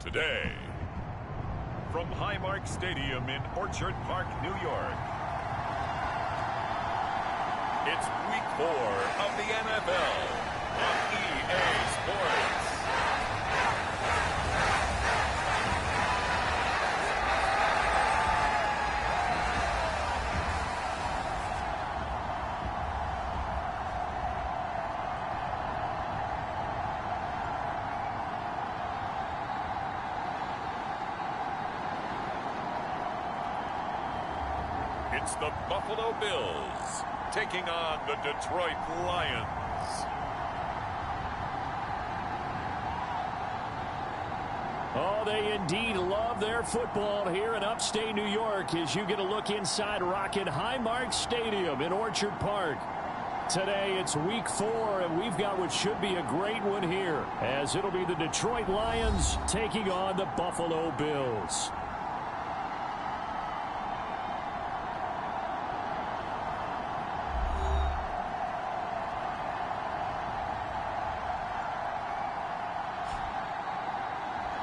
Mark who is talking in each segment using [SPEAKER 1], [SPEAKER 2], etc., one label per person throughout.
[SPEAKER 1] today. From Highmark Stadium in Orchard Park, New York, it's Week 4 of the NFL on EA Sports. It's the Buffalo Bills taking on the Detroit Lions.
[SPEAKER 2] Oh, they indeed love their football here in upstate New York as you get a look inside rockin' Highmark Stadium in Orchard Park. Today it's Week 4, and we've got what should be a great one here, as it'll be the Detroit Lions taking on the Buffalo Bills.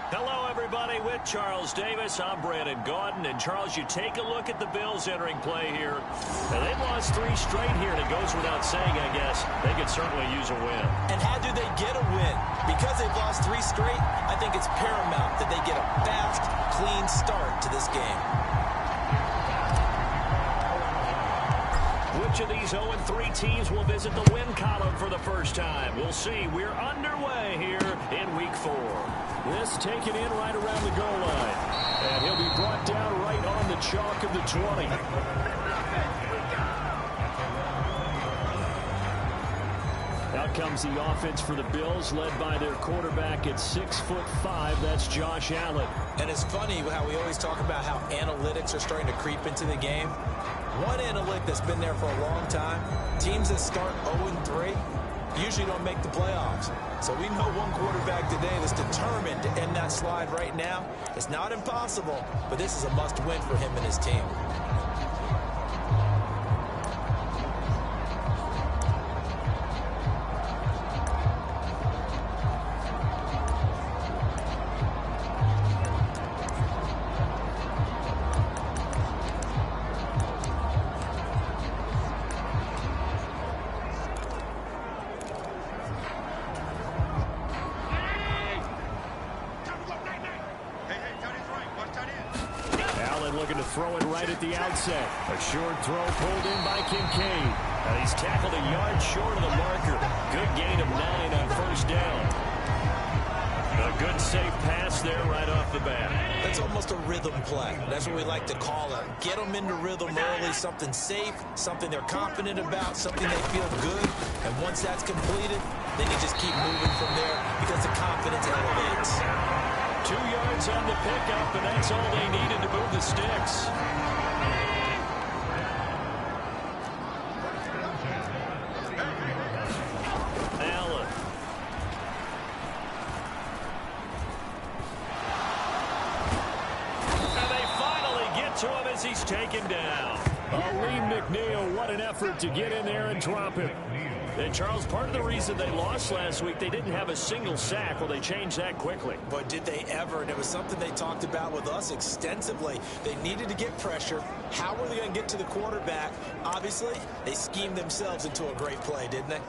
[SPEAKER 2] Hello, everybody. With Charles Davis, I'm Brandon Gaudin. And, Charles, you take a look at the Bills entering play here. Now, they've lost 3 straight here, and it goes without saying, I guess. They could certainly use a win.
[SPEAKER 3] And how do they get a win? Because they've lost 3 straight, I think it's paramount that they get a fast, clean start to this game.
[SPEAKER 2] Which of these 0-3 teams will visit the win column for the first time? We'll see. We're underway here in Week 4. This taken in right around the goal line. And he'll be brought down right on the chalk of the 20. Out comes the offense for the Bills, led by their quarterback at 6'5". That's Josh Allen.
[SPEAKER 3] And it's funny how we always talk about how analytics are starting to creep into the game. One analytic that's been there for a long time, teams that start 0-3 usually don't make the playoffs. So we know one quarterback today that's determined to end that slide right now. It's not impossible, but this is a must-win for him and his team.
[SPEAKER 2] Looking to throw it right at the outset. A short throw pulled in by Kincaid. And he's tackled a yard short of the marker. Good gain of 9 on first down. A good safe pass there right off the bat.
[SPEAKER 3] That's almost a rhythm play. That's what we like to call it. Get them into rhythm early, something safe, something they're confident about, something they feel good. And once that's completed, then you just keep moving from there because the confidence elevates.
[SPEAKER 2] 2 yards on the pickup, and that's all they needed to move the sticks. Allen. And they finally get to him as he's taken down. Lee McNeil, what an effort to get in there and drop him. And, Charles, part of the reason they lost last week, they didn't have a single sack. Well, they changed that quickly.
[SPEAKER 3] But did they ever? And it was something they talked about with us extensively. They needed to get pressure. How were they going to get to the quarterback? Obviously, they schemed themselves into a great play, didn't they?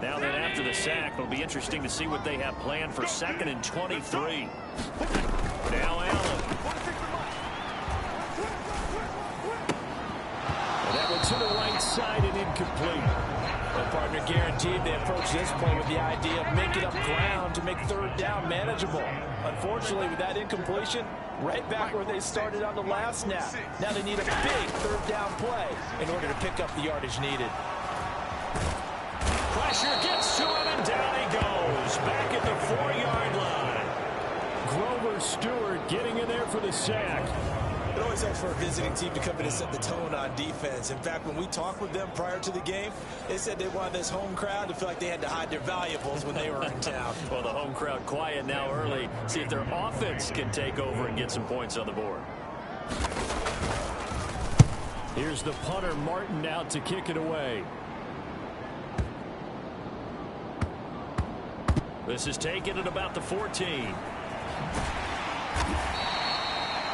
[SPEAKER 2] Now then, after the sack, it'll be interesting to see what they have planned for 2nd and 23. Now Allen. To the right side and incomplete.
[SPEAKER 3] The partner guaranteed they approach this play with the idea of making up ground to make 3rd down manageable. Unfortunately, with that incompletion, right back where they started on the last snap. Now they need a big 3rd down play in order to pick up the yardage needed.
[SPEAKER 2] Pressure gets to him, and down he goes. Back at the 4-yard line. Grover Stewart getting in there for the sack.
[SPEAKER 3] It always helps for a visiting team to come in and set the tone on defense. In fact, when we talked with them prior to the game, they said they wanted this home crowd to feel like they had to hide their valuables when they were in town.
[SPEAKER 2] Well, the home crowd quiet now early. See if their offense can take over and get some points on the board. Here's the punter, Martin, out to kick it away. This is taken at about the 14.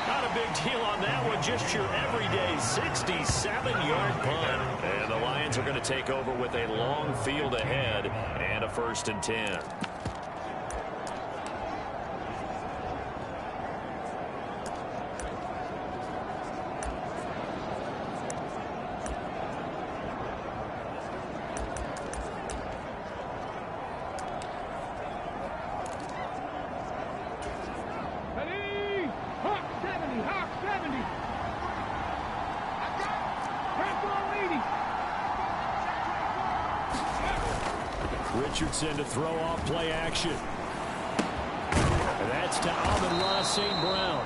[SPEAKER 2] Not a big deal on that one. Just your everyday 67-yard punt. And the Lions are going to take over with a long field ahead and a 1st and 10. Richardson to throw off play action. And that's to Amon-Ra St. Brown.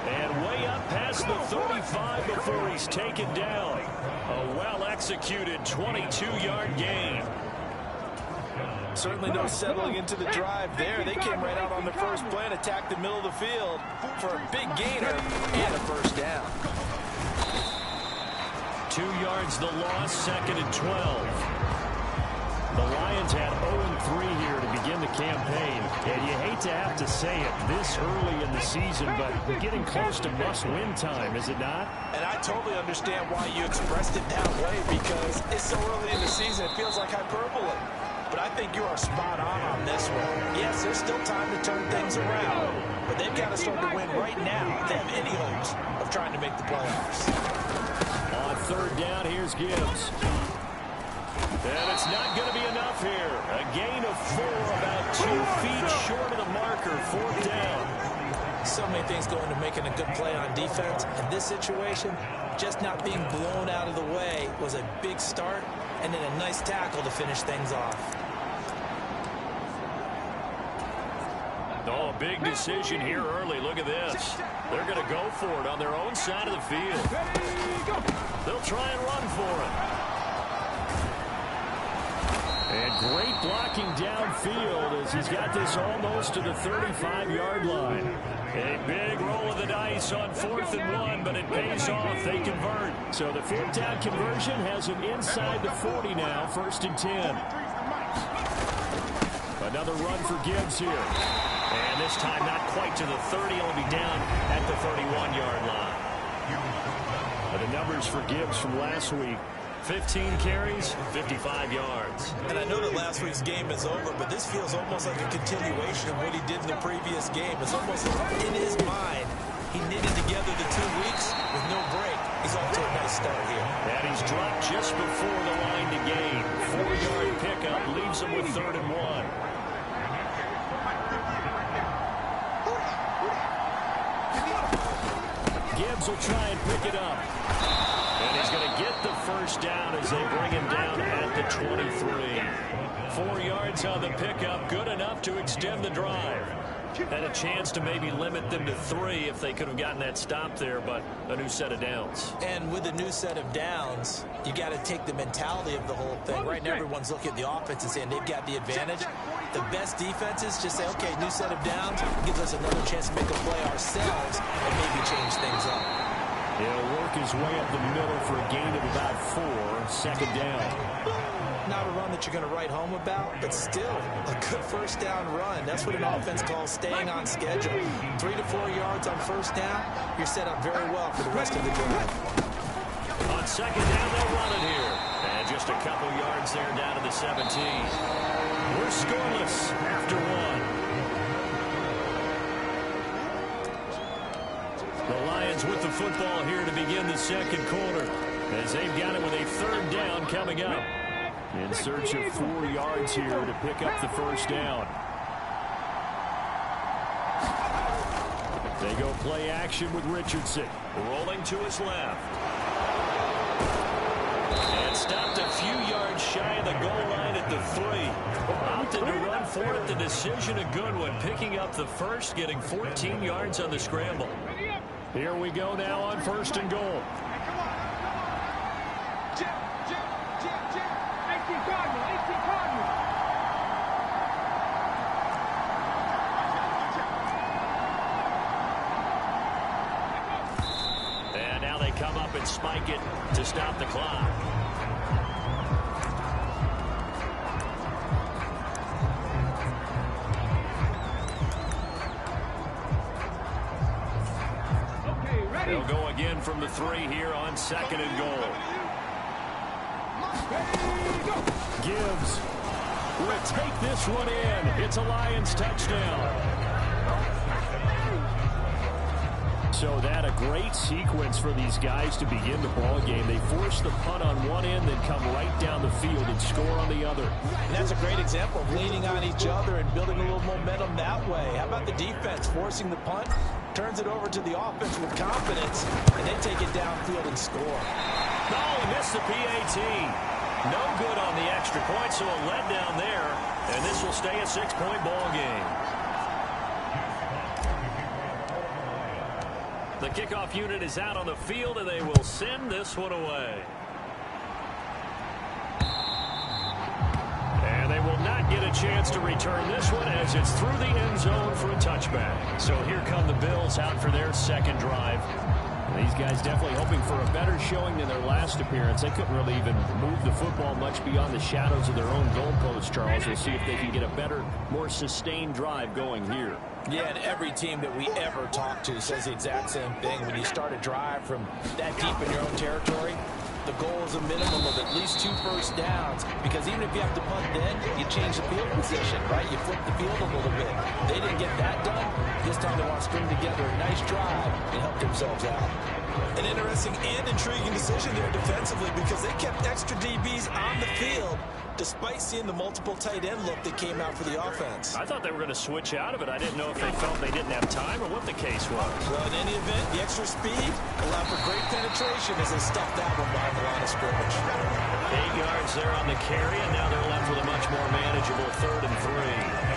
[SPEAKER 2] And way up past the 35 before he's taken down. A well-executed 22-yard gain.
[SPEAKER 3] Certainly no settling into the drive there. They came right out on the first play and attacked the middle of the field for a big gainer and a 1st down.
[SPEAKER 2] 2 yards the loss, 2nd and 12. The Lions had 0-3 here to begin the campaign, and you hate to have to say it this early in the season, but we're getting close to must-win time, is it not?
[SPEAKER 3] And I totally understand why you expressed it that way, because it's so early in the season, it feels like hyperbole. But I think you are spot on this one. Yes, there's still time to turn things around, but they've got to start to win right now if they have any hopes of trying to make the playoffs.
[SPEAKER 2] On 3rd down, here's Gibbs. And it's not going to be enough here. A gain of 4, about 2 feet short of the marker, 4th down.
[SPEAKER 3] So many things go into making a good play on defense. In this situation, just not being blown out of the way was a big start, and then a nice tackle to finish things off.
[SPEAKER 2] Oh, a big decision here early. Look at this. They're going to go for it on their own side of the field. They'll try and run for it. And great blocking downfield as he's got this almost to the 35-yard line. A big roll of the dice on 4th and 1, but it pays off. They convert. So the 4th down conversion has him inside the 40 now, 1st and 10. Another run for Gibbs here. And this time not quite to the 30. He'll be down at the 31-yard line. But the numbers for Gibbs from last week. 15 carries, 55 yards.
[SPEAKER 3] And I know that last week's game is over, but this feels almost like a continuation of what he did in the previous game. It's almost like in his mind, he knitted together the 2 weeks with no break. He's off to a nice start here.
[SPEAKER 2] And he's dropped just before the line to gain. 4-yard pickup leaves him with 3rd and 1. Gibbs will try and pick it up. And he's going to get the 1st down as they bring him down at the 23. 4 yards on the pickup, good enough to extend the drive. Had a chance to maybe limit them to 3 if they could have gotten that stop there, but a new set of downs.
[SPEAKER 3] And with a new set of downs, you got to take the mentality of the whole thing. Right now, everyone's looking at the offense and saying they've got the advantage. The best defenses just say, okay, new set of downs gives us another chance to make a play ourselves and maybe change things up.
[SPEAKER 2] He'll work his way up the middle for a gain of about 4, 2nd down.
[SPEAKER 3] Not a run that you're going to write home about, but still a good 1st down run. That's what an offense calls staying on schedule. 3 to 4 yards on 1st down, you're set up very well for the rest of the drive.
[SPEAKER 2] On 2nd down, they'll run it here. And just a couple yards there down to the 17. We're scoreless after 1. The Lions with the football here to begin the 2nd quarter as they've got it with a 3rd down coming up. In search of 4 yards here to pick up the 1st down. They go play action with Richardson. Rolling to his left. And stopped a few yards shy of the goal line at the 3. Opted to run for it. The decision a good one. Picking up the 1st, getting 14 yards on the scramble. Here we go now on 1st and goal. And now they come up and spike it to stop the clock. again from the 3 here on 2nd and goal. Gibbs will take this one in. It's a Lions touchdown. So that a great sequence for these guys to begin the ball game. They force the punt on one end, then come right down the field and score on the other.
[SPEAKER 3] And that's a great example of leaning on each other and building a little momentum that way. How about the defense forcing the punt, turns it over to the offense with confidence, and they take it downfield and score.
[SPEAKER 2] Oh, he missed the PAT. No good on the extra point, so a letdown there, and this will stay a 6-point ball game. The kickoff unit is out on the field, and they will send this one away. And they will not get a chance to return this one as it's through the end zone for a touchback. So here come the Bills out for their second drive. These guys definitely hoping for a better showing than their last appearance. They couldn't really even move the football much beyond the shadows of their own goalpost, Charles. We'll see if they can get a better, more sustained drive going here.
[SPEAKER 3] Yeah, and every team that we ever talk to says the exact same thing. When you start a drive from that deep in your own territory, the goal is a minimum of at least 2 first downs, because even if you have to punt then, you change the field position, right? You flip the field a little bit. They didn't get that done. This time they want to string together a nice drive and help themselves out. An interesting and intriguing decision there defensively, because they kept extra DBs on the field despite seeing the multiple tight end look that came out for the offense.
[SPEAKER 2] I thought they were going to switch out of it. I didn't know if they felt they didn't have time or what the case was.
[SPEAKER 3] Well, in any event, the extra speed allowed for great penetration as they stuffed that one behind the line of scrimmage.
[SPEAKER 2] 8 yards there on the carry, and now they're left with a much more manageable 3rd and 3.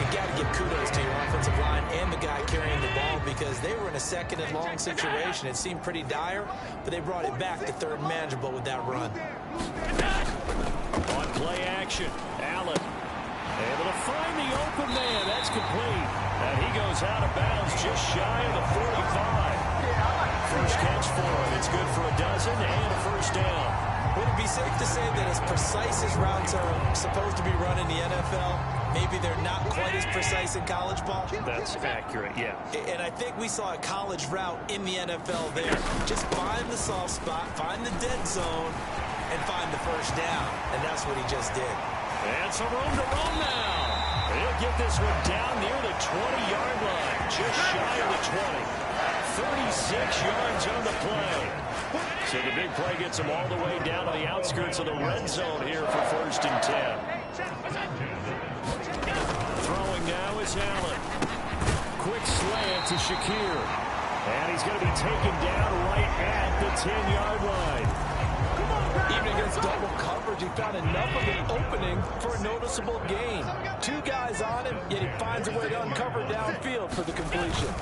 [SPEAKER 3] You got to give kudos to your offensive line and the guy carrying the ball, because they were in a 2nd and long situation. It seemed pretty dire, but they brought it back to 3rd and manageable with that run.
[SPEAKER 2] On play action, Allen able to find the open man. That's complete. And he goes out of bounds just shy of the 45. First catch for him. It's good for a dozen and a first down.
[SPEAKER 3] Would it be safe to say that as precise as routes are supposed to be run in the NFL, maybe they're not quite as precise in college ball?
[SPEAKER 2] That's accurate, yeah.
[SPEAKER 3] And I think we saw a college route in the NFL there. Just find the soft spot, find the dead zone, and find the first down. And that's what he just did.
[SPEAKER 2] And some room to run now. He'll get this one down near the 20-yard line, just shy of the 20. 36 yards on the play. So the big play gets him all the way down to the outskirts of the red zone here for 1st and 10. Throwing now is Allen. Quick slant to Shakir. And he's going to be taken down right at the 10-yard line.
[SPEAKER 3] Even against double coverage, he found enough of an opening for a noticeable gain. 2 guys on him, yet he finds a way to uncover downfield for the completion.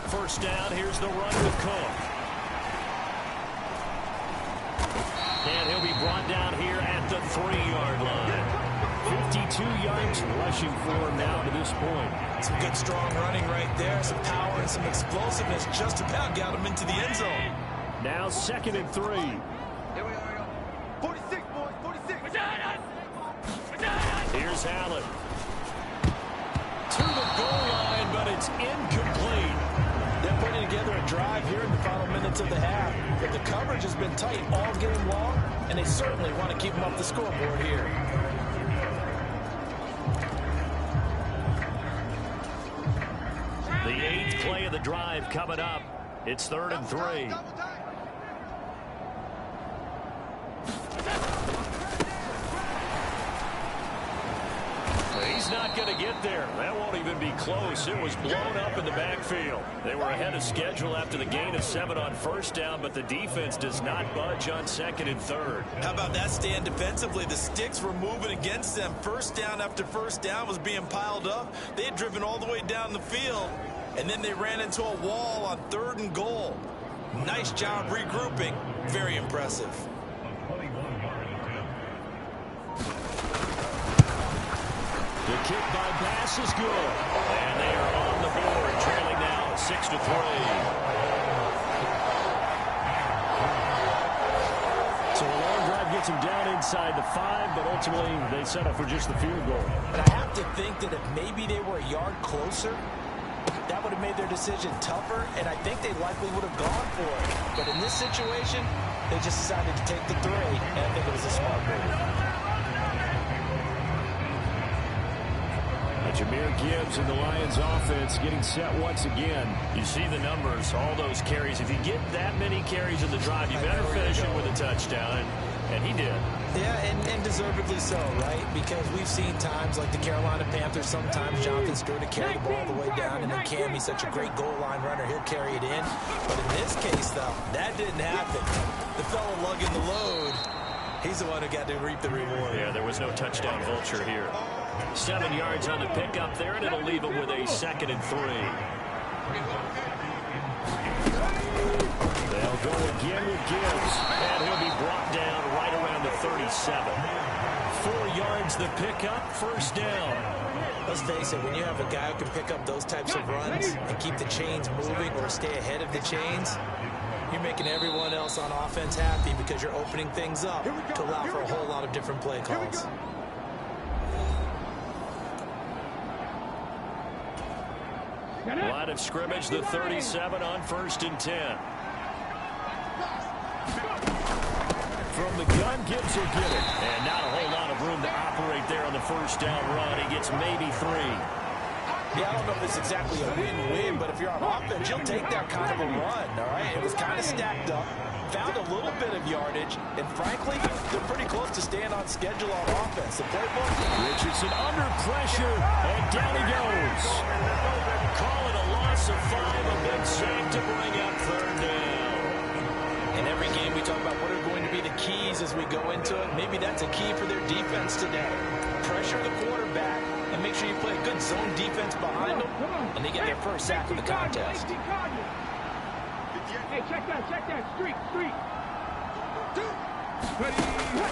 [SPEAKER 2] First down, here's the run with Cook. And he'll be brought down here at the 3-yard line. 52 yards rushing for him now to this point.
[SPEAKER 3] Some good strong running right there, some power and some explosiveness just about got him into the end zone.
[SPEAKER 2] Now 2nd and 3.
[SPEAKER 4] Here we go. 46, boys, 46.
[SPEAKER 2] Here's Allen. To the goal line, but it's incomplete.
[SPEAKER 3] They're putting together a drive here in the final minutes of the half. But the coverage has been tight all game long, and they certainly want to keep them off the scoreboard here.
[SPEAKER 2] The 8th play of the drive coming up. It's 3rd and 3. He's not going to get there. That won't even be close. It was blown up in the backfield. They were ahead of schedule after the gain of 7 on first down, but the defense does not budge on 2nd and 3rd.
[SPEAKER 3] How about that stand defensively? The sticks were moving against them. First down after first down was being piled up. They had driven all the way down the field, and then they ran into a wall on 3rd and goal. Nice job regrouping. Very impressive.
[SPEAKER 2] The kick by Bass is good. And they are on the board, trailing now 6-3. So a long drive gets them down inside the 5, but ultimately they settle for just the field goal.
[SPEAKER 3] And I have to think that if maybe they were a yard closer, that would have made their decision tougher, and I think they likely would have gone for it. But in this situation, they just decided to take the 3, and I think it was a smart move.
[SPEAKER 2] Jahmyr Gibbs and the Lions offense getting set once again.
[SPEAKER 5] You see the numbers, all those carries. If you get that many carries in the drive, you better finish it with a touchdown, and he did.
[SPEAKER 3] Yeah, and deservedly so, right? Because we've seen times like the Carolina Panthers, sometimes Jonathan Stewart to carry the ball all the way down, and then Cam, he's such a great goal line runner, he'll carry it in. But in this case, though, that didn't happen. The fellow lugging the load, he's the one who got to reap the reward.
[SPEAKER 5] Yeah, there was no touchdown vulture here. 7 yards on the pickup there, and it'll leave him with a 2nd and 3.
[SPEAKER 2] They'll go again with Gibbs,
[SPEAKER 5] and he'll be brought down right around the 37.
[SPEAKER 2] 4 yards the pickup, 1st down.
[SPEAKER 3] Let's face it, when you have a guy who can pick up those types of runs and keep the chains moving or stay ahead of the chains, you're making everyone else on offense happy because you're opening things up to allow for a whole lot of different play calls.
[SPEAKER 2] Line of scrimmage, the 37 on 1st and 10. From the gun, Gibbs will get it.
[SPEAKER 5] And not a whole lot of room to operate there on the 1st down run. He gets maybe 3.
[SPEAKER 3] Yeah, I don't know if it's exactly a win-win, but if you're on offense, you'll take that kind of a run, all right? It was kind of stacked up, found a little bit of yardage, and frankly, they're pretty close to staying on schedule on offense. The playbook.
[SPEAKER 2] Richardson under pressure, and down he goes.
[SPEAKER 5] Call it a loss of 5, a big sack to bring up 3rd down.
[SPEAKER 3] In every game, we talk about what are going to be the keys as we go into it. Maybe that's a key for their defense today. Pressure the quarterback and make sure you play a good zone defense behind them, and they get their 1st sack of the contest.
[SPEAKER 4] Hey, check that, streak.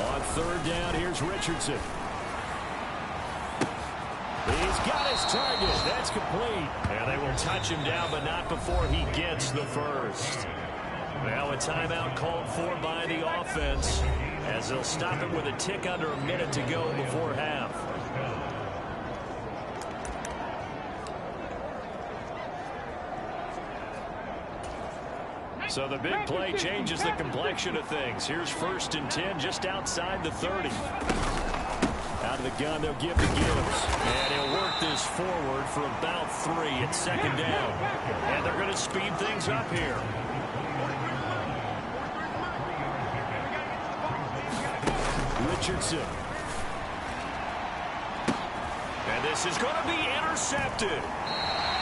[SPEAKER 2] On 3rd down, here's Richardson. He's got his target. That's complete.
[SPEAKER 5] And they will touch him down, but not before he gets the 1st. Now a timeout called for by the offense as they'll stop it with a tick under a minute to go before half.
[SPEAKER 2] So the big play changes the complexion of things. Here's 1st and 10 just outside the 30. Out of the gun, they'll give to Gibbs.
[SPEAKER 5] And he'll work this forward for about 3 at 2nd down. And they're going to speed things up here.
[SPEAKER 2] Richardson.
[SPEAKER 5] And this is going to be intercepted.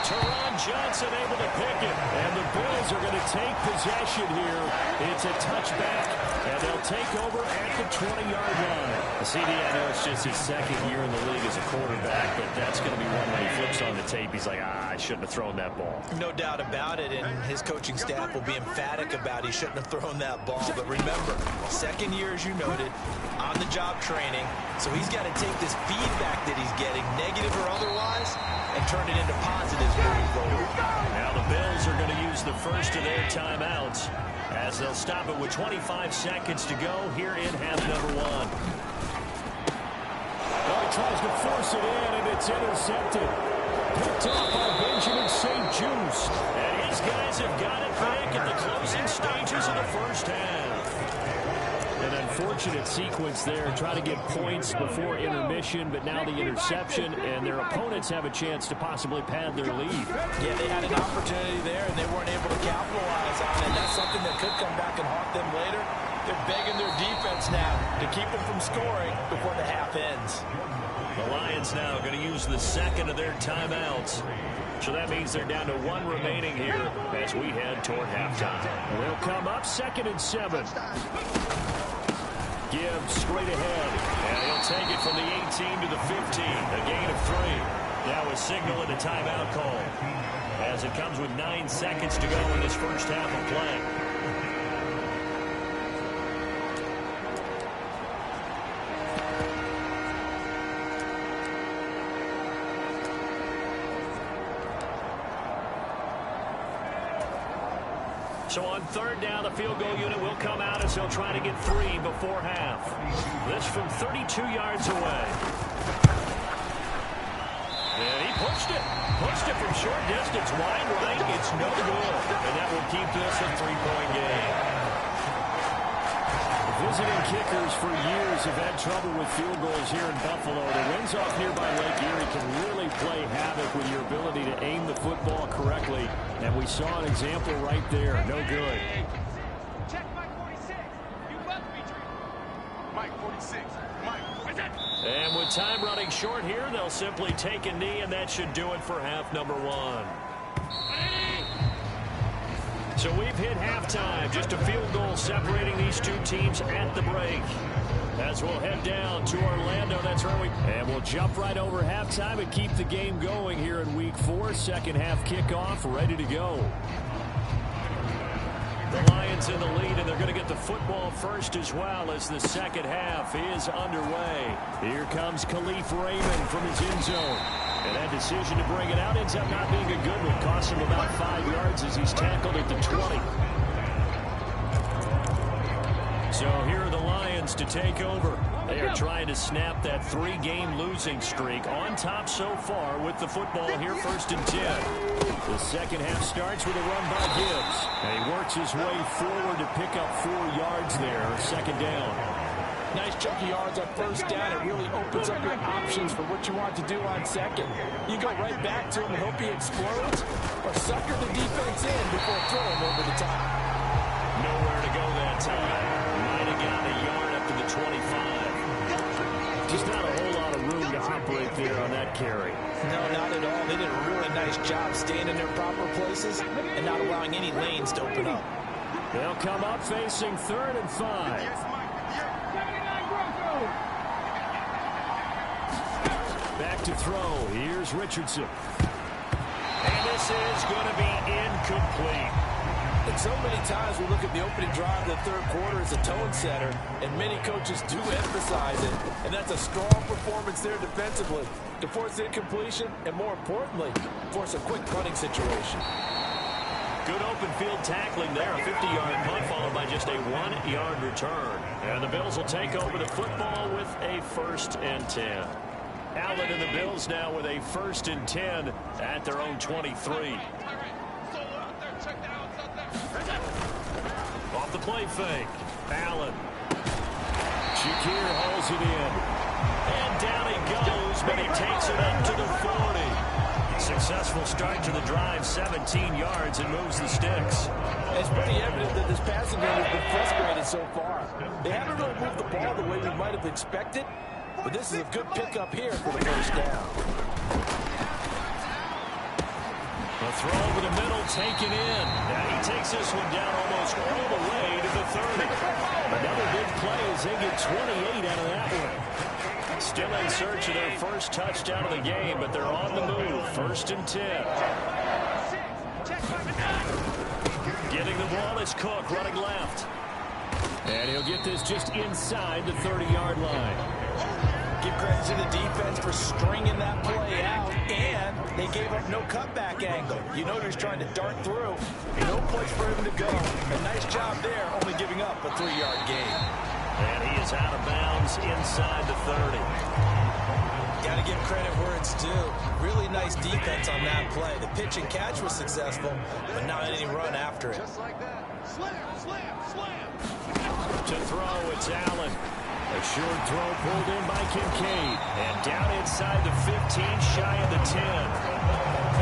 [SPEAKER 5] Teron Johnson able to pick it.
[SPEAKER 2] And the Bills are going to take possession here. It's a touchback, and they'll take over at the 20-yard line.
[SPEAKER 5] CD, I know it's just his 2nd year in the league as a quarterback, but that's going to be one when he flips on the tape. He's like, I shouldn't have thrown that ball.
[SPEAKER 3] No doubt about it, and his coaching staff will be emphatic about he shouldn't have thrown that ball. But remember, 2nd year, as you noted, on-the-job training, so he's got to take this feedback that he's getting, negative or otherwise, and turn it into positives moving forward.
[SPEAKER 5] Now the Bills are going to use the 1st of their timeouts as they'll stop it with 25 seconds to go here in half number 1.
[SPEAKER 2] Well, he tries to force it in, and it's intercepted. Picked up by Benjamin St. Just.
[SPEAKER 5] And his guys have got it back in the closing stages of the 1st half.
[SPEAKER 2] An unfortunate sequence there, trying to get points before intermission, but now the interception, and their opponents have a chance to possibly pad their lead.
[SPEAKER 3] Yeah, they had an opportunity there, and they weren't able to capitalize on it. That's something that could come back and haunt them later. They're begging their defense now to keep them from scoring before the half ends.
[SPEAKER 5] The Lions now going to use the 2nd of their timeouts. So that means they're down to 1 remaining here as we head toward halftime.
[SPEAKER 2] Will come up 2nd and 7. Gibbs straight ahead.
[SPEAKER 5] And he'll take it from the 18 to the 15. A gain of 3. Now a signal and a timeout call as it comes with 9 seconds to go in this 1st half of play. So on 3rd down, the field goal unit will come out as they'll try to get 3 before half. This from 32 yards away. And he puts
[SPEAKER 2] Pushed it from short distance, wide right. It's no good. And that will keep this a 3-point game. Visiting kickers for years have had trouble with field goals here in Buffalo. The winds off nearby Lake Erie can really play havoc with your ability to aim the football correctly. And we saw an example right there. No good.
[SPEAKER 4] Check Mike 46. You must be Mike 46. Mike.
[SPEAKER 5] And with time running short here, they'll simply take a knee, and that should do it for half number 1. So we've hit halftime. Just a field goal separating these two teams at the break. As we'll head down to Orlando, that's where and we'll jump right over halftime and keep the game going here in Week 4. Second half kickoff, ready to go. The Lions in the lead, and they're going to get the football first as well as the second half is underway. Here comes Khalif Raymond from his end zone. And that decision to bring it out ends up not being a good one. Costs him about 5 yards as he's tackled at the 20. So here are the Lions to take over. They are trying to snap that 3-game losing streak. On top so far with the football here, 1st and 10. The second half starts with a run by Gibbs. And he works his way forward to pick up 4 yards there. Second down.
[SPEAKER 6] Nice chunky yards on first down. It really opens up your options for what you want to do on second. You go right back to him and hope he explodes, or sucker the defense in before throwing over the top.
[SPEAKER 5] Nowhere to go that time. Might have got a yard up to the 25.
[SPEAKER 2] Just not a whole lot of room to operate there on that carry.
[SPEAKER 3] No, not at all. They did a really nice job staying in their proper places and not allowing any lanes to open up.
[SPEAKER 2] They'll come up facing 3rd and 5. Back to throw. Here's Richardson.
[SPEAKER 5] And this is going to be incomplete.
[SPEAKER 3] And so many times we look at the opening drive of the third quarter as a tone setter, and many coaches do emphasize it. And that's a strong performance there defensively to force incompletion and, more importantly, force a quick punting situation.
[SPEAKER 5] Good open field tackling there. A 50-yard punt followed by just a 1-yard return. And the Bills will take over the football with a 1st and 10. Allen and the Bills now with a 1st and 10 at their own 23. Off the play fake. Allen.
[SPEAKER 2] Shakir hauls it in.
[SPEAKER 5] And down he goes, but he takes it up to the 40. Successful start to the drive, 17 yards, and moves the sticks.
[SPEAKER 3] It's pretty evident that this passing game has been frustrated so far. They haven't really moved the ball the way we might have expected, but this is a good pickup here for the first down.
[SPEAKER 2] A throw over the middle, taken in.
[SPEAKER 5] Now he takes this one down almost all the way to the 30.
[SPEAKER 2] Another big play as they get 28 out of that one.
[SPEAKER 5] Still in search of their first touchdown of the game, but they're on the move. 1st and 10. Getting the ball is Cook running left.
[SPEAKER 2] And he'll get this just inside the 30-yard line.
[SPEAKER 3] Give credit to the defense for stringing that play out, and they gave up no cutback angle. You know he's trying to dart through. No place for him to go. A nice job there, only giving up a 3-yard gain.
[SPEAKER 5] And he is out of bounds inside the 30.
[SPEAKER 3] Got to give credit where it's due. Really nice defense on that play. The pitch and catch was successful, but not any run after it.
[SPEAKER 4] Just like that. Slam, slam, slam.
[SPEAKER 5] To throw, it's Allen.
[SPEAKER 2] A short throw pulled in by Kincaid.
[SPEAKER 5] And down inside the 15, shy of the 10.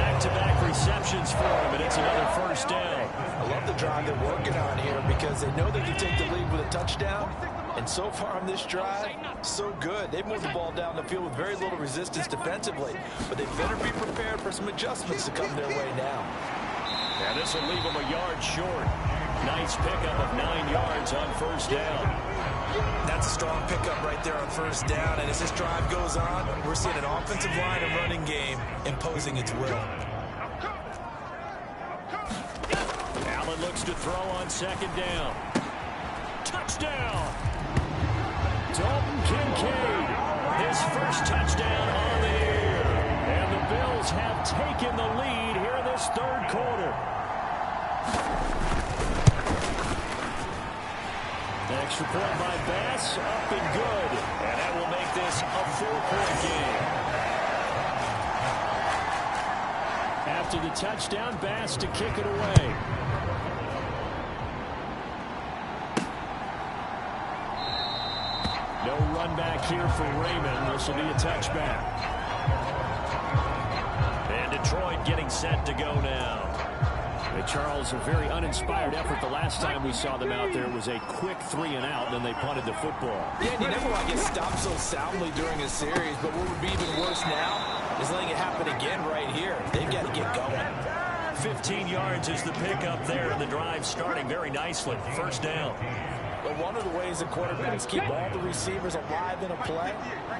[SPEAKER 5] Back-to-back receptions for him, and it's another 1st down.
[SPEAKER 3] I love the drive they're working on here because they know they can take the lead with a touchdown. And so far on this drive, so good. They've moved the ball down the field with very little resistance defensively. But they better be prepared for some adjustments to come their way now.
[SPEAKER 5] And this will leave them a yard short. Nice pickup of 9 yards on 1st down.
[SPEAKER 3] That's a strong pickup right there on 1st down. And as this drive goes on, we're seeing an offensive line and running game imposing its will.
[SPEAKER 5] Allen looks to throw on 2nd down. Touchdown!
[SPEAKER 2] Dalton Kincaid,
[SPEAKER 5] His first touchdown on the year.
[SPEAKER 2] and the Bills have taken the lead here in this 3rd quarter. Extra point by Bass, up and good.
[SPEAKER 5] And that will make this a 4-point game.
[SPEAKER 2] After the touchdown, Bass to kick it away. No run back here for Raymond. This will be a touchback.
[SPEAKER 5] And Detroit getting set to go now.
[SPEAKER 2] Charles, a very uninspired effort. The last time we saw them out there was a quick 3 and out, and then they punted the football.
[SPEAKER 3] Yeah, and you never want to get stopped so soundly during a series, but what would be even worse now is letting it happen again right here. They've got to get going.
[SPEAKER 5] 15 yards is the pickup there, and the drive starting very nicely. First down.
[SPEAKER 3] But one of the ways the quarterbacks keep all the receivers alive in a play,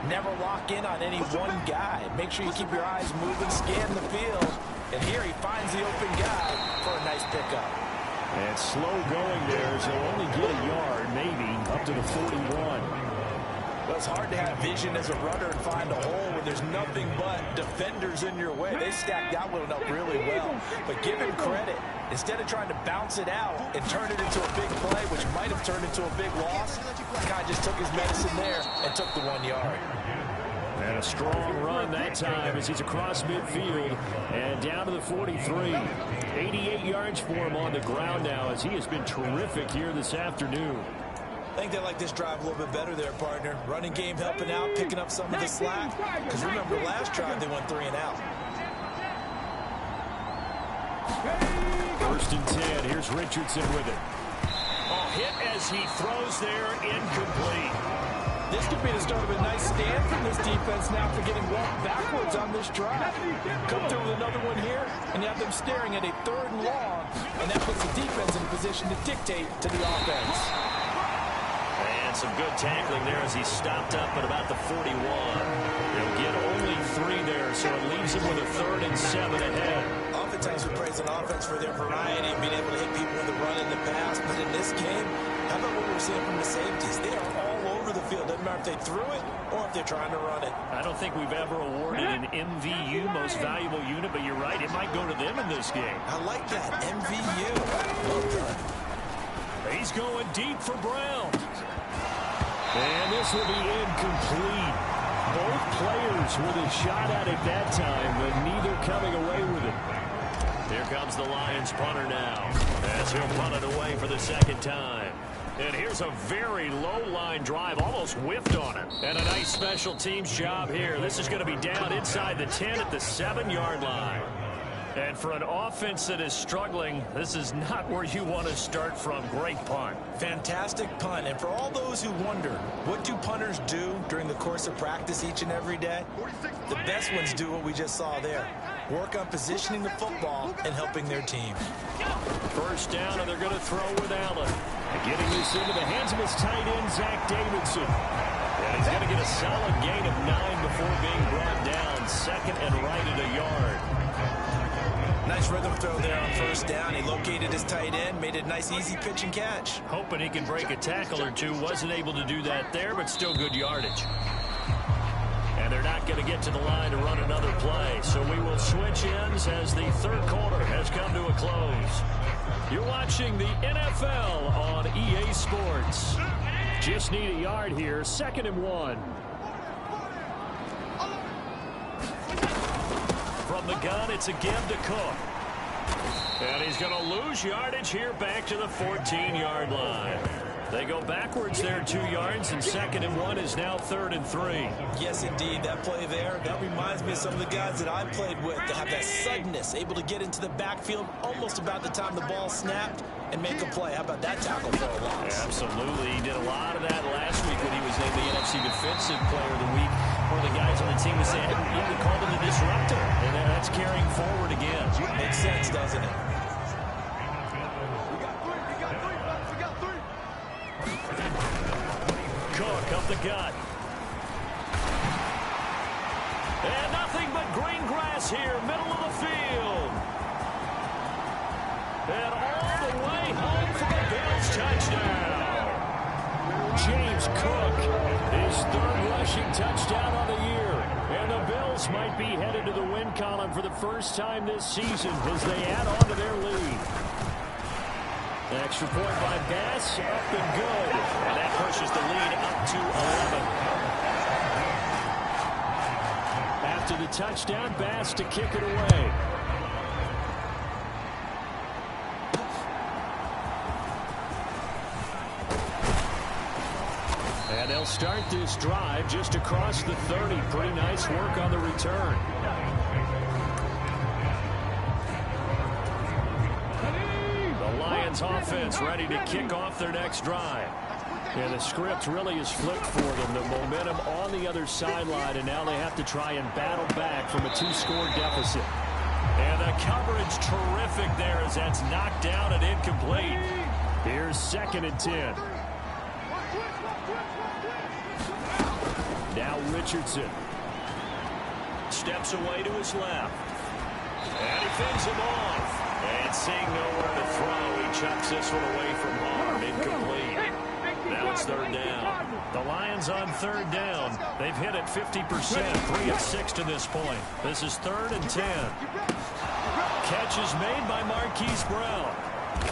[SPEAKER 3] never lock in on any one guy. Make sure you keep your eyes moving, scan the field. And here he finds the open guy for a nice pickup.
[SPEAKER 2] And slow going there, so he'll only get a yard, maybe, up to the 41.
[SPEAKER 3] Well, it's hard to have vision as a runner and find a hole when there's nothing but defenders in your way. They stacked that one up really well. But give him credit. Instead of trying to bounce it out and turn it into a big play, which might have turned into a big loss, the guy just took his medicine there and took the 1 yard.
[SPEAKER 2] And a strong run that time as he's across midfield and down to the 43. 88 yards for him on the ground now as he has been terrific here this afternoon.
[SPEAKER 3] I think they like this drive a little bit better there, partner. Running game helping out, picking up some of the slack. Because remember, last drive they went 3 and out.
[SPEAKER 2] First and 10. Here's Richardson with it.
[SPEAKER 5] Oh, hit as he throws there, incomplete.
[SPEAKER 6] This could be the start of a nice stand from this defense now for getting walked backwards on this drive. Come through with another one here, and you have them staring at a 3rd and long, and that puts the defense in a position to dictate to the offense.
[SPEAKER 5] And some good tackling there as he stopped up at about the 41. They'll get only 3 there, so it leaves him with a 3rd and 7 ahead.
[SPEAKER 3] Oftentimes we praise an offense for their variety and being able to hit people with the run and the pass, but in this game, how about what we're seeing from the safeties? They are all over the field. Doesn't matter if they threw it or if they're trying to run it.
[SPEAKER 5] I don't think we've ever awarded an MVU, most valuable unit, but you're right, it might go to them in this game.
[SPEAKER 3] I like that, MVU. Well done.
[SPEAKER 2] He's going deep for Brown. And this will be incomplete. Both players with a shot at it that time, but neither coming away with it.
[SPEAKER 5] Here comes the Lions punter now, as he'll punt it away for the 2nd time. And here's a very low-line drive, almost whiffed on it. And a nice special teams job here. This is going to be down inside the 10 at the 7-yard line. And for an offense that is struggling, this is not where you want to start from. Great punt.
[SPEAKER 3] Fantastic punt. And for all those who wonder, what do punters do during the course of practice each and every day? The best ones do what we just saw there. Work on positioning the football and helping their team.
[SPEAKER 2] First down, and they're going to throw with Allen. And getting this into the hands of his tight end, Zach Davidson.
[SPEAKER 5] And he's going to get a solid gain of 9 before being brought down. 2nd and right at a yard.
[SPEAKER 3] Nice rhythm throw there on first down. He located his tight end, made it a nice easy pitch and catch.
[SPEAKER 5] Hoping he can break a tackle or two. Wasn't able to do that there, but still good yardage. And they're not going to get to the line to run another play. So we will switch ends as the 3rd quarter has come to a close. You're watching the NFL on EA Sports.
[SPEAKER 2] Just need a yard here. 2nd and 1.
[SPEAKER 5] From the gun, it's a give to Cook. And he's going to lose yardage here back to the 14-yard line. They go backwards there 2 yards, and 2nd and 1 is now 3rd and 3.
[SPEAKER 3] Yes, indeed. That play there, that reminds me of some of the guys that I played with that have that suddenness, able to get into the backfield almost about the time the ball snapped and make a play. How about that tackle for a loss?
[SPEAKER 5] Absolutely. He did a lot of that last week when he was named the NFC Defensive Player of the Week. One of the guys on the team was saying, we called him the disruptor, and that's carrying forward again.
[SPEAKER 3] Makes sense, doesn't it?
[SPEAKER 5] Cook up the gut. And nothing but green grass here, middle of the field. And all the way home for the Bills touchdown.
[SPEAKER 2] James Cook, his 3rd rushing touchdown on the year. And the Bills might be headed to the win column for the first time this season as they add on to their lead. Extra point by Bass, up and good.
[SPEAKER 5] And that pushes the lead up to 11.
[SPEAKER 2] After the touchdown, Bass to kick it away. And they'll start this drive just across the 30. Pretty nice work on the return. The Lions offense ready to kick off their next drive. Yeah, the script really is flipped for them. The momentum on the other sideline, and now they have to try and battle back from a 2-score deficit. And the coverage terrific there as that's knocked down and incomplete. Here's 2nd and 10. Now Richardson. Steps away to his left. And he fends him off. And seeing nowhere to throw, he chucks this one away from harm. Incomplete. Now it's 3rd down. The Lions on 3rd down. They've hit it 50%, 3 of 6 to this point. This is 3rd and 10. Catch is made by Marquise Brown.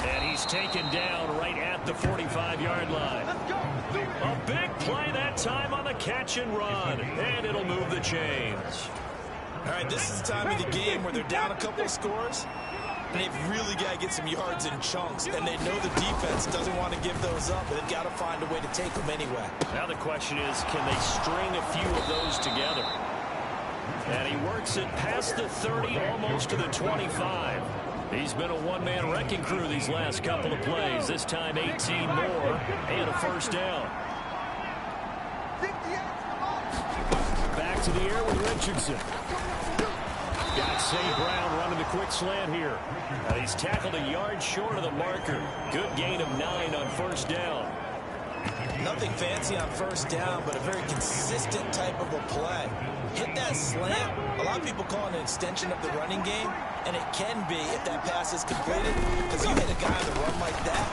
[SPEAKER 2] And he's taken down right at the 45-yard line. A big play that time on the catch and run. And it'll move the chains.
[SPEAKER 3] All right, this is the time of the game where they're down a couple of scores. And they've really got to get some yards in chunks. And they know the defense doesn't want to give those up. But they've got to find a way to take them anyway.
[SPEAKER 2] Now the question is, can they string a few of those together? And he works it past the 30, almost to the 25. He's been a one-man wrecking crew these last couple of plays. This time 18 more and a 1st down. Back to the air with Richardson. Got St. Brown running the quick slant here. And he's tackled a yard short of the marker. Good gain of 9 on 1st down.
[SPEAKER 3] Nothing fancy on 1st down, but a very consistent type of a play. Hit that slant. A lot of people call it an extension of the running game, and it can be if that pass is completed, because you hit a guy on the run like that,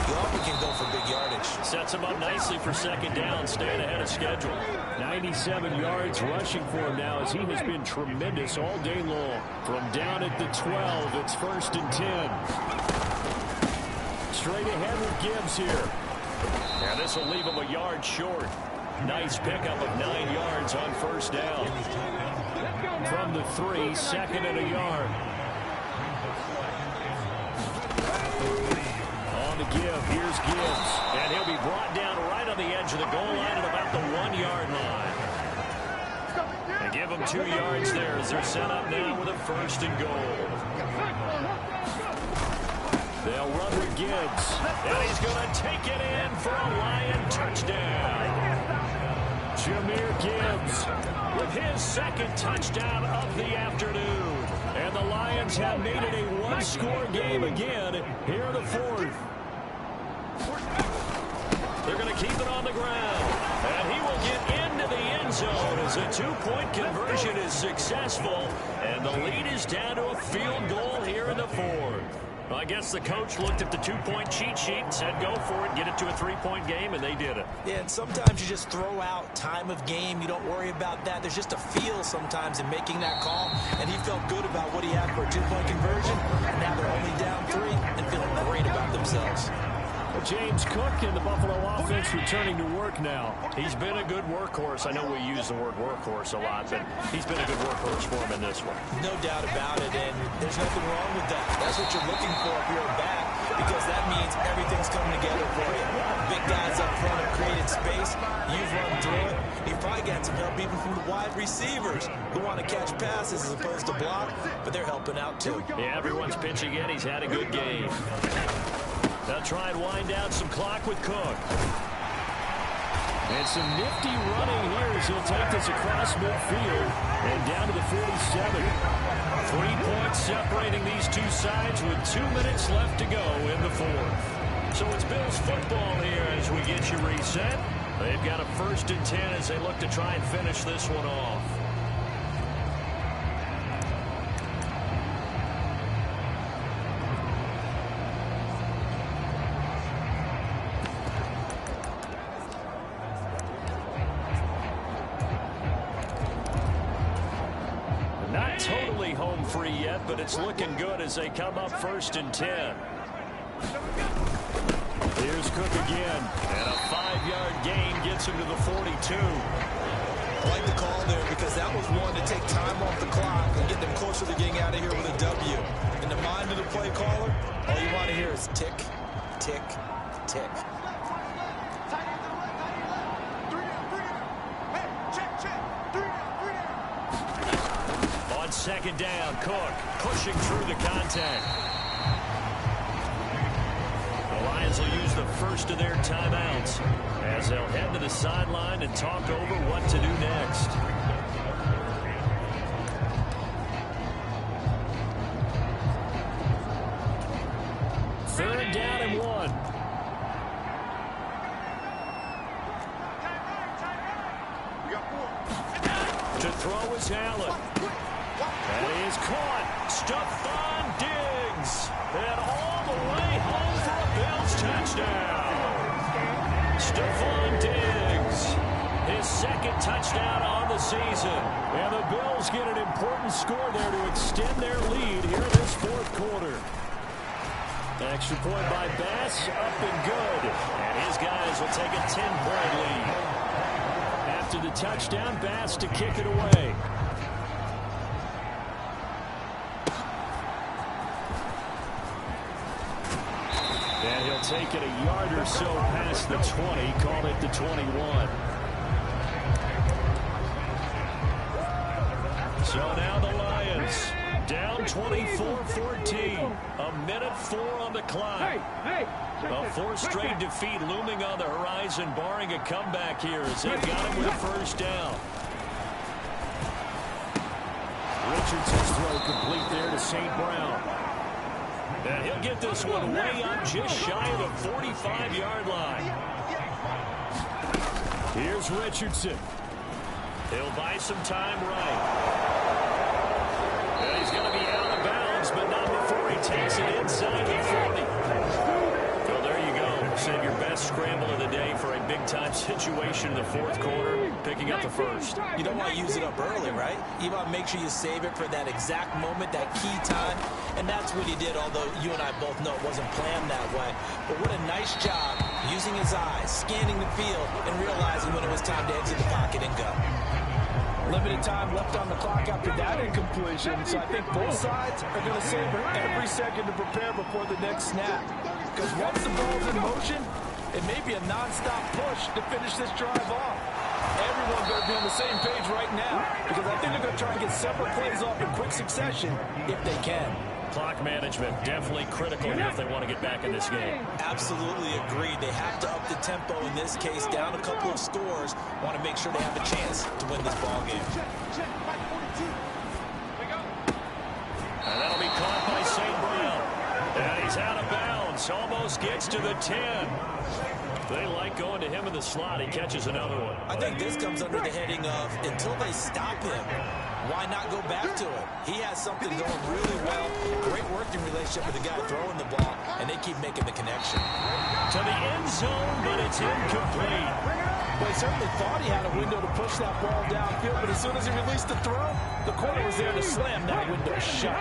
[SPEAKER 3] you often can go for big yardage.
[SPEAKER 2] Sets him up nicely for 2nd down, staying ahead of schedule. 97 yards rushing for him now as he has been tremendous all day long. From down at the 12, it's 1st and 10. Straight ahead with Gibbs here. And this will leave him a yard short. Nice pickup of 9 yards on 1st down. From the 3, 2nd and a yard. On the give, here's Gibbs. And he'll be brought down right on the edge of the goal line at about the 1-yard line. And give him 2 yards there as they're set up now with a 1st and goal. They'll run with Gibbs. And he's going to take it in for a Lion touchdown. Jahmyr Gibbs with his 2nd touchdown of the afternoon. And the Lions have made it a 1-score game again here in the 4th. They're going to keep it on the ground. And he will get into the end zone as a 2-point conversion is successful. And the lead is down to a field goal here in the 4th. Well, I guess the coach looked at the 2-point cheat sheet and said, go for it, get it to a 3-point game, and they did it.
[SPEAKER 3] Yeah, and sometimes you just throw out time of game. You don't worry about that. There's just a feel sometimes in making that call, and he felt good about what he had for a 2-point conversion, and now they're only down 3 and feeling great about themselves.
[SPEAKER 2] Well, James Cook and the Buffalo offense returning to work now. He's been a good workhorse. I know we use the word workhorse a lot, but he's been a good workhorse for him in this one.
[SPEAKER 3] No doubt about it, and there's nothing wrong with that. That's what you're looking for if you're a back, because that means everything's coming together for you. Big guys up front have created space. You've run through it. You've probably got some help even from the wide receivers who want to catch passes as opposed to block, but they're helping out too.
[SPEAKER 2] Yeah, everyone's pitching in. He's had a good game. They'll try and wind down some clock with Cook. And some nifty running here as he'll take this across midfield and down to the 47. 3 points separating these two sides with 2 minutes left to go in the 4th. So it's Bills football here as we get you reset. They've got a 1st and 10 as they look to try and finish this one off. Not totally home free yet, but it's looking good as they come up 1st and 10. Here's Cook again, and a 5-yard gain gets him to the 42.
[SPEAKER 3] I like the call there because that was one to take time off the clock and get them closer to getting out of here with a W. In the mind of the play caller, all you want to hear is tick, tick, tick.
[SPEAKER 5] second down. Cook pushing through the contact. The Lions will use the first of their timeouts as they'll head to the sideline and talk over what to do next. Third down and 1. To throw is Allen. And he is caught. Stephon Diggs. And all the way home for a Bills touchdown. Stephon Diggs. His second touchdown on the season.
[SPEAKER 2] And the Bills get an important score there to extend their lead here in this fourth quarter. Extra point by Bass, up and good.
[SPEAKER 5] And his guys will take a 10-point lead.
[SPEAKER 2] After the touchdown, Bass to kick it away. And he'll take it a yard or so past the 20, call it the 21.
[SPEAKER 5] So now the Lions down 24-14. A minute 4 on the clock. A fourth straight defeat looming on the horizon, barring a comeback here as they've got him with a first down.
[SPEAKER 2] Richardson's throw complete there to St. Brown.
[SPEAKER 5] And he'll get this one way up just shy of the 45-yard line.
[SPEAKER 2] Here's Richardson.
[SPEAKER 5] He'll buy some time right. And he's going to be out of bounds, but not before he takes it inside the 40. Well, there you go. Save your best scramble of the day for a big-time situation in the fourth quarter, picking up the first.
[SPEAKER 3] You don't want to use it up early, right? You want to make sure you save it for that exact moment, that key time. And that's what he did, although you and I both know it wasn't planned that way. But what a nice job using his eyes, scanning the field, and realizing when it was time to exit the pocket and go.
[SPEAKER 6] Limited time left on the clock after that incompletion, so I think both sides are going to savor every second to prepare before the next snap. Because once the ball's in motion, it may be a non-stop push to finish this drive off. Everyone better be on the same page right now, because I think they're going to try and get several plays off in quick succession if they can.
[SPEAKER 5] Clock management definitely critical here if they want to get back in this game.
[SPEAKER 3] Absolutely agreed. They have to up the tempo in this case, down a couple of scores. Want to make sure they have a chance to win this ball game.
[SPEAKER 5] And that'll be caught by St. Brown. And he's out of bounds. Almost gets to the 10. They like going to him in the slot. He catches another one.
[SPEAKER 3] I think this comes under the heading of until they stop him, why not go back to him? He has something going really well. Great working relationship with the guy throwing the ball, and they keep making the connection.
[SPEAKER 5] To the end zone, but it's incomplete.
[SPEAKER 6] Well, he certainly thought he had a window to push that ball downfield, but as soon as he released the throw, the corner was there to slam that window shut.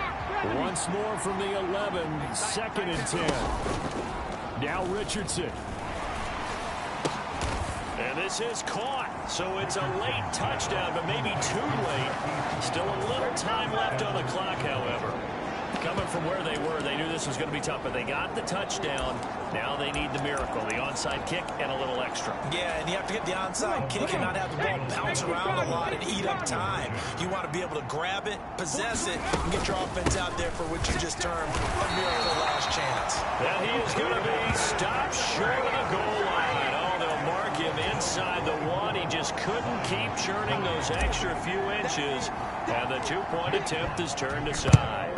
[SPEAKER 2] Once more from the 11, second and 10. Now Richardson.
[SPEAKER 5] And this is caught, so it's a late touchdown, but maybe too late. Still a little time left on the clock, however. Coming from where they were, they knew this was going to be tough, but they got the touchdown. Now they need the miracle, the onside kick and a little extra.
[SPEAKER 3] Yeah, and you have to get the onside kick and not have the ball bounce around a lot and eat up time. You want to be able to grab it, possess it, and get your offense out there for what you just termed a miracle last chance.
[SPEAKER 5] Now he is going to be stopped short of the goal line. Oh, they'll mark him inside the 1. He just couldn't keep churning those extra few inches, and the two-point attempt is turned aside.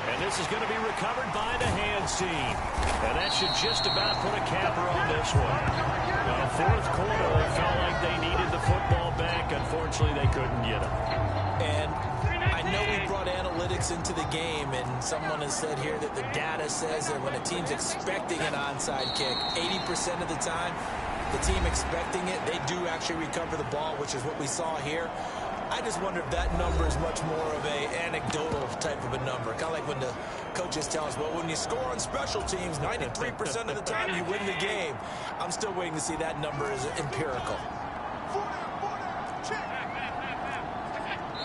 [SPEAKER 5] And this is going to be recovered by the hands team. And that should just about put a capper on this one. Well, fourth quarter, it felt like they needed the football back. Unfortunately, they couldn't get it.
[SPEAKER 3] And I know we brought analytics into the game, and someone has said here that the data says that when a team's expecting an onside kick, 80% of the time, the team expecting it, they do actually recover the ball, which is what we saw here. I just wonder if that number is much more of a anecdotal type of a number. Kind of like when the coaches tell us, well, when you score on special teams, 93% of the time you win the game. I'm still waiting to see that number is empirical.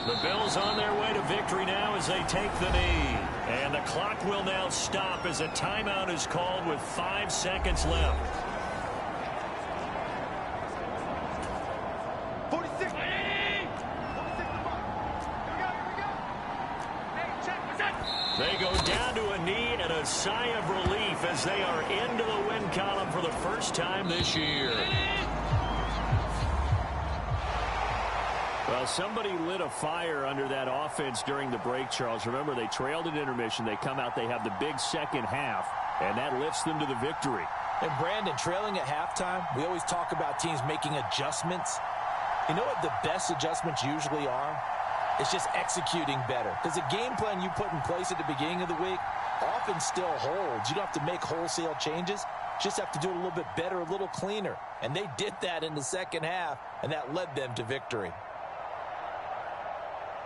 [SPEAKER 5] The Bills on their way to victory now as they take the knee. And the clock will now stop as a timeout is called with 5 seconds left.
[SPEAKER 4] 46.
[SPEAKER 5] They go down to a knee and a sigh of relief as they are into the win column for the first time this year.
[SPEAKER 2] Well, somebody lit a fire under that offense during the break, Charles. Remember, they trailed at intermission. They come out, they have the big second half, and that lifts them to the victory.
[SPEAKER 3] And Brandon, trailing at halftime, we always talk about teams making adjustments. You know what the best adjustments usually are? It's just executing better. Because the game plan you put in place at the beginning of the week often still holds. You don't have to make wholesale changes. Just have to do it a little bit better, a little cleaner. And they did that in the second half, and that led them to victory.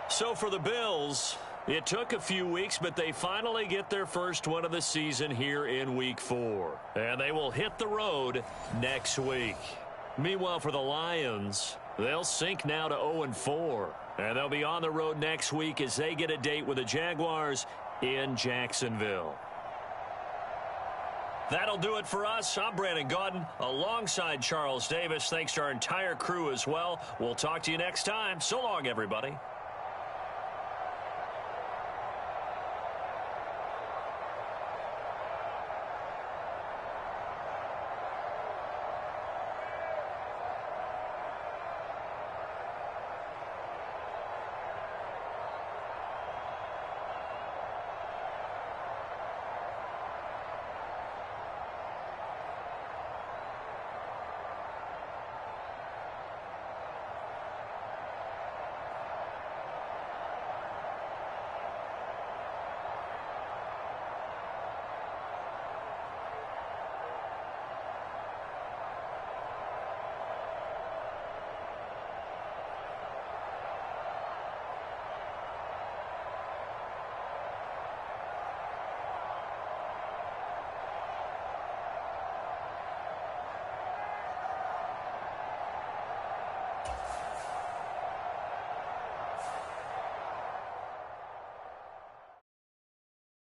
[SPEAKER 5] So for the Bills, it took a few weeks, but they finally get their first one of the season here in Week 4. And they will hit the road next week. Meanwhile, for the Lions, they'll sink now to 0-4. And they'll be on the road next week as they get a date with the Jaguars in Jacksonville. That'll do it for us. I'm Brandon Gaudin alongside Charles Davis. Thanks to our entire crew as well. We'll talk to you next time. So long, everybody.